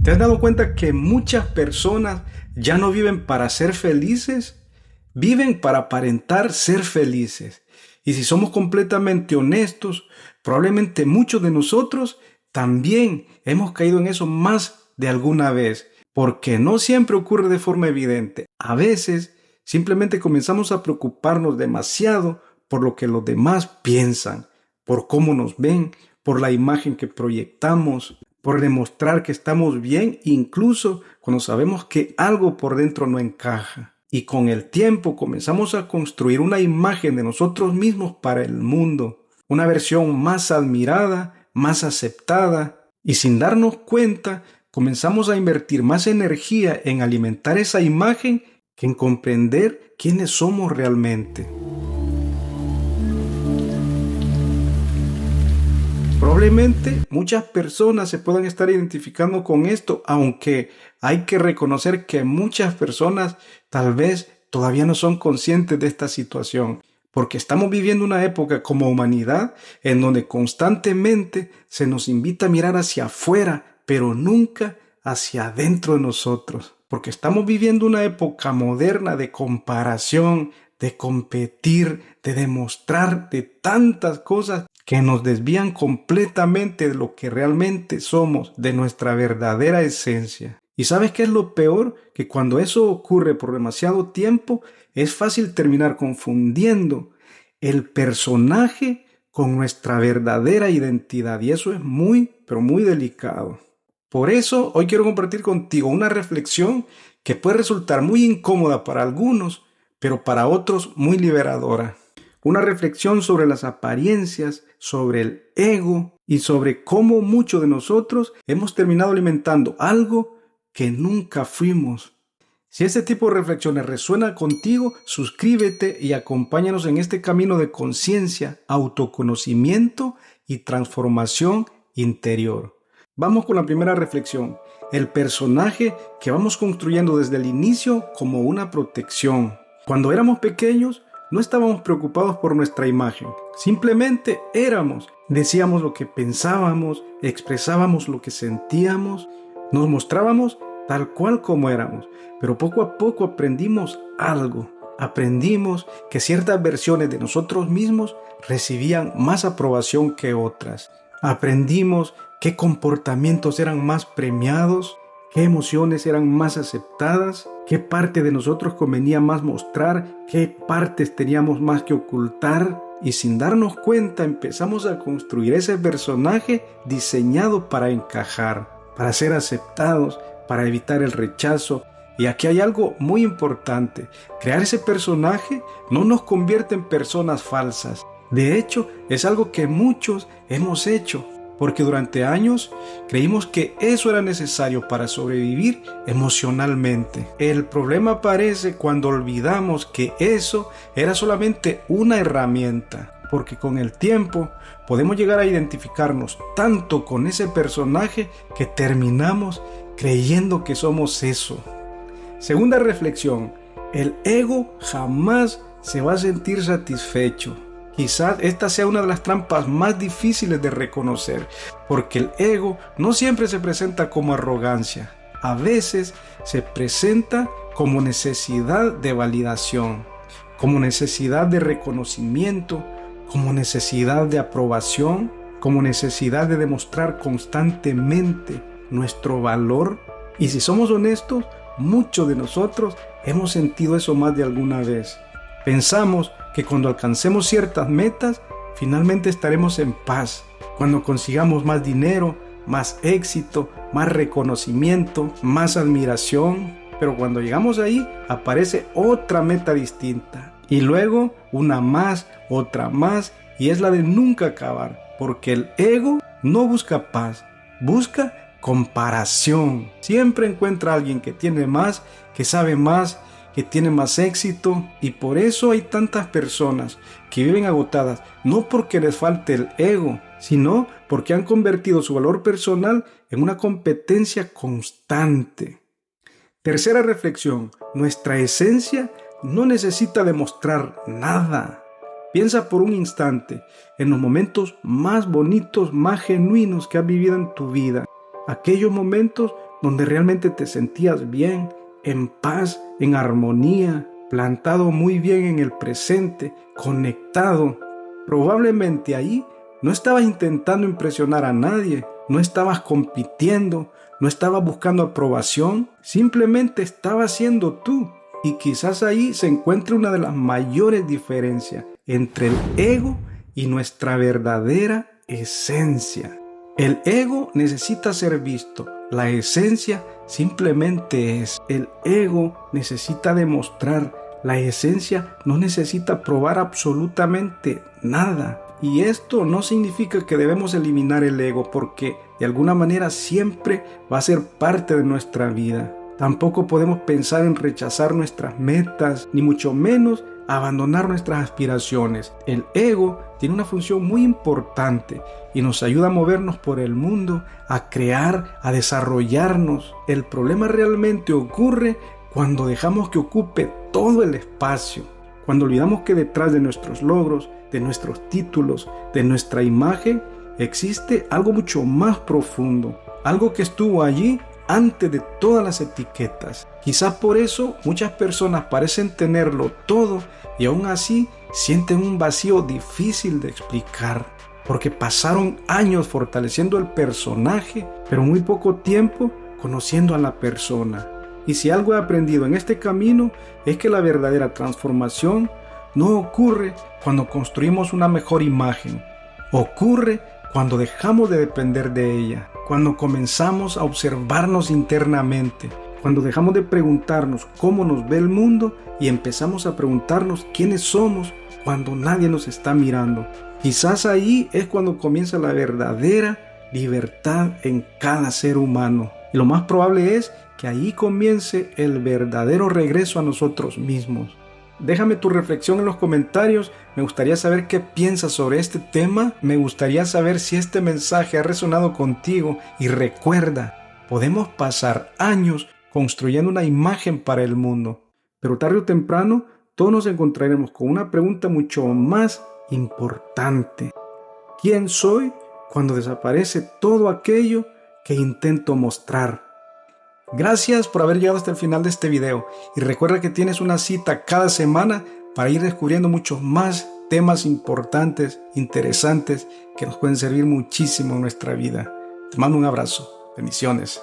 ¿Te has dado cuenta que muchas personas ya no viven para ser felices? Viven para aparentar ser felices. Y si somos completamente honestos, probablemente muchos de nosotros también hemos caído en eso más de alguna vez, porque no siempre ocurre de forma evidente. A veces simplemente comenzamos a preocuparnos demasiado por lo que los demás piensan, por cómo nos ven, por la imagen que proyectamos, por demostrar que estamos bien, incluso cuando sabemos que algo por dentro no encaja. Y con el tiempo comenzamos a construir una imagen de nosotros mismos para el mundo, una versión más admirada, más aceptada, y sin darnos cuenta comenzamos a invertir más energía en alimentar esa imagen que en comprender quiénes somos realmente. Probablemente muchas personas se puedan estar identificando con esto, aunque hay que reconocer que muchas personas tal vez todavía no son conscientes de esta situación, porque estamos viviendo una época como humanidad en donde constantemente se nos invita a mirar hacia afuera, pero nunca hacia adentro de nosotros, porque estamos viviendo una época moderna de comparación, de competir, de demostrar, de tantas cosas que nos desvían completamente de lo que realmente somos, de nuestra verdadera esencia. ¿Y sabes qué es lo peor? Que cuando eso ocurre por demasiado tiempo, es fácil terminar confundiendo el personaje con nuestra verdadera identidad. Y eso es muy, pero muy delicado. Por eso, hoy quiero compartir contigo una reflexión que puede resultar muy incómoda para algunos, pero para otros muy liberadora. Una reflexión sobre las apariencias, sobre el ego y sobre cómo muchos de nosotros hemos terminado alimentando algo que nunca fuimos. Si este tipo de reflexiones resuena contigo, suscríbete y acompáñanos en este camino de conciencia, autoconocimiento y transformación interior. Vamos con la primera reflexión. El personaje que vamos construyendo desde el inicio como una protección. Cuando éramos pequeños, no estábamos preocupados por nuestra imagen, simplemente éramos. Decíamos lo que pensábamos, expresábamos lo que sentíamos, nos mostrábamos tal cual como éramos. Pero poco a poco aprendimos algo. Aprendimos que ciertas versiones de nosotros mismos recibían más aprobación que otras. Aprendimos qué comportamientos eran más premiados, qué emociones eran más aceptadas, qué parte de nosotros convenía más mostrar, qué partes teníamos más que ocultar. Y sin darnos cuenta empezamos a construir ese personaje diseñado para encajar, para ser aceptados, para evitar el rechazo. Y aquí hay algo muy importante. Crear ese personaje no nos convierte en personas falsas. De hecho, es algo que muchos hemos hecho, porque durante años creímos que eso era necesario para sobrevivir emocionalmente. El problema aparece cuando olvidamos que eso era solamente una herramienta, porque con el tiempo podemos llegar a identificarnos tanto con ese personaje que terminamos creyendo que somos eso. Segunda reflexión, el ego jamás se va a sentir satisfecho. Quizás esta sea una de las trampas más difíciles de reconocer, porque el ego no siempre se presenta como arrogancia. A veces se presenta como necesidad de validación, como necesidad de reconocimiento, como necesidad de aprobación, como necesidad de demostrar constantemente nuestro valor. Y si somos honestos, muchos de nosotros hemos sentido eso más de alguna vez. Pensamos que cuando alcancemos ciertas metas, finalmente estaremos en paz. Cuando consigamos más dinero, más éxito, más reconocimiento, más admiración. Pero cuando llegamos ahí, aparece otra meta distinta. Y luego una más, otra más, y es la de nunca acabar. Porque el ego no busca paz, busca comparación. Siempre encuentra a alguien que tiene más, que sabe más, que tiene más éxito, y por eso hay tantas personas que viven agotadas, no porque les falte el ego, sino porque han convertido su valor personal en una competencia constante. Tercera reflexión, nuestra esencia no necesita demostrar nada. Piensa por un instante en los momentos más bonitos, más genuinos que has vivido en tu vida. Aquellos momentos donde realmente te sentías bien, en paz, en armonía, plantado muy bien en el presente, conectado. Probablemente ahí no estabas intentando impresionar a nadie, no estabas compitiendo, no estabas buscando aprobación, simplemente estabas siendo tú. Y quizás ahí se encuentre una de las mayores diferencias entre el ego y nuestra verdadera esencia. El ego necesita ser visto, la esencia simplemente es. El ego necesita demostrar, la esencia no necesita probar absolutamente nada. Y esto no significa que debemos eliminar el ego, porque de alguna manera siempre va a ser parte de nuestra vida. Tampoco podemos pensar en rechazar nuestras metas, ni mucho menos abandonar nuestras aspiraciones. El ego tiene una función muy importante y nos ayuda a movernos por el mundo, a crear, a desarrollarnos. El problema realmente ocurre cuando dejamos que ocupe todo el espacio, cuando olvidamos que detrás de nuestros logros, de nuestros títulos, de nuestra imagen, existe algo mucho más profundo, algo que estuvo allí antes de todas las etiquetas. Quizás por eso muchas personas parecen tenerlo todo y aún así sienten un vacío difícil de explicar, porque pasaron años fortaleciendo el personaje, pero muy poco tiempo conociendo a la persona. Y si algo he aprendido en este camino es que la verdadera transformación no ocurre cuando construimos una mejor imagen, ocurre cuando dejamos de depender de ella, cuando comenzamos a observarnos internamente, cuando dejamos de preguntarnos cómo nos ve el mundo y empezamos a preguntarnos quiénes somos cuando nadie nos está mirando. Quizás ahí es cuando comienza la verdadera libertad en cada ser humano. Y lo más probable es que ahí comience el verdadero regreso a nosotros mismos. Déjame tu reflexión en los comentarios. Me gustaría saber qué piensas sobre este tema. Me gustaría saber si este mensaje ha resonado contigo. Y recuerda, podemos pasar años construyendo una imagen para el mundo, pero tarde o temprano todos nos encontraremos con una pregunta mucho más importante. ¿Quién soy cuando desaparece todo aquello que intento mostrar? Gracias por haber llegado hasta el final de este video y recuerda que tienes una cita cada semana para ir descubriendo muchos más temas importantes, interesantes, que nos pueden servir muchísimo en nuestra vida. Te mando un abrazo. Bendiciones.